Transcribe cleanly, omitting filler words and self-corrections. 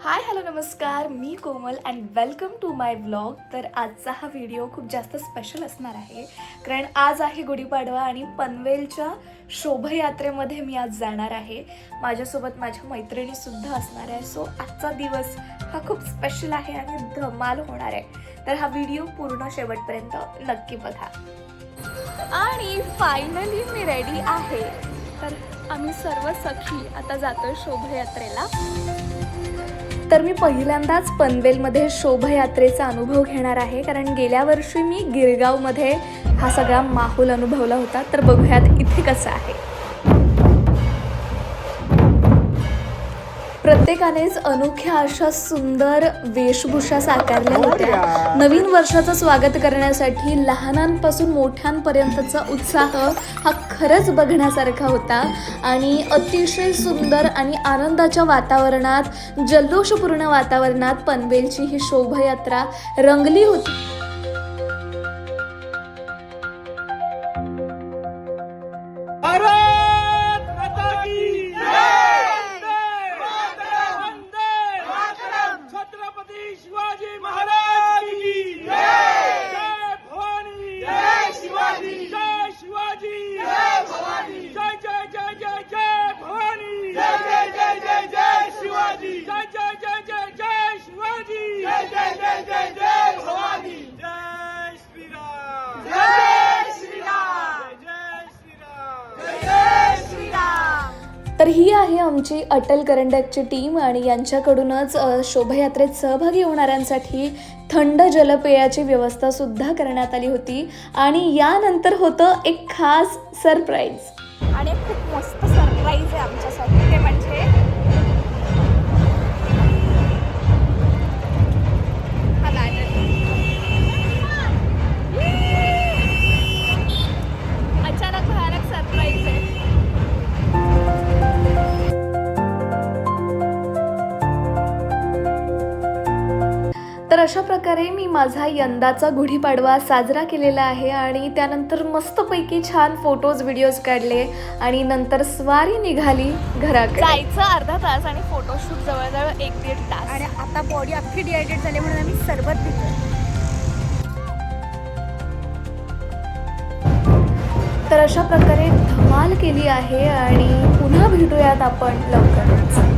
हाय hello नमस्कार, मी Komal and welcome to my vlog. तर आजचा हा व्हिडिओ खूप जास्त स्पेशल असणार आहे, कारण आज आहे गुढीपाडवा आणि पनवेलच्या शोभायात्रेमध्ये मी आज जाणार आहे. माझ्यासोबत माझ्या मैत्रिणीसुद्धा असणार आहे. सो आजचा दिवस हा खूप स्पेशल आहे आणि धमाल होणार आहे. तर हा व्हिडिओ पूर्ण शेवटपर्यंत नक्की बघा. आणि फायनली मी रेडी आहे. तर आम्ही सर्व सखी आता जातोय शोभायात्रेला. तर मी पहिल्यांदाच पनवेलमध्ये शोभायात्रेचा अनुभव घेणार आहे, कारण गेल्या वर्षी मी गिरगावमध्ये हा सगळा माहोल अनुभवला होता. तर बघूयात इथे कसं आहे. प्रत्येकानेच अनोख्या अशा सुंदर वेशभूषा साकारल्या होत्या. नवीन वर्षाचं स्वागत करण्यासाठी लहानांपासून मोठ्यांपर्यंतचा उत्साह हा खरंच बघण्यासारखा होता आणि अतिशय सुंदर आणि आनंदाच्या वातावरणात, जल्लोषपूर्ण वातावरणात पनवेलची ही शोभायात्रा रंगली होती. तर ही आहे आमची अटल करंडकची टीम आणि यांच्याकडूनच शोभायात्रेत सहभागी होणाऱ्यांसाठी थंड जलपेयाची व्यवस्था सुद्धा करण्यात आली होती. आणि यानंतर होतं एक खास सरप्राईज. आणि खूप मस्त सरप्राईज आहे आमच्यासाठी. ते म्हणजे अचानक भयानक सरप्राईज आहे. तर अशा प्रकारे मी माझा यंदाचा गुढीपाडवा साजरा केलेला आहे आणि त्यानंतर मस्तपैकी छान फोटोज व्हिडिओज काढले आणि नंतर स्वारी निघाली घराकडे. जायचं अर्धा तास आणि फोटोशूट जवळजवळ 1-1.5 तास. आणि आता बॉडी अख्खी डिहायड्रेट झाली म्हणून आम्ही सरबत पितो. तर अशा प्रकारे धमाल केली आहे आणि पुन्हा भेटूयात आपण लवकरच.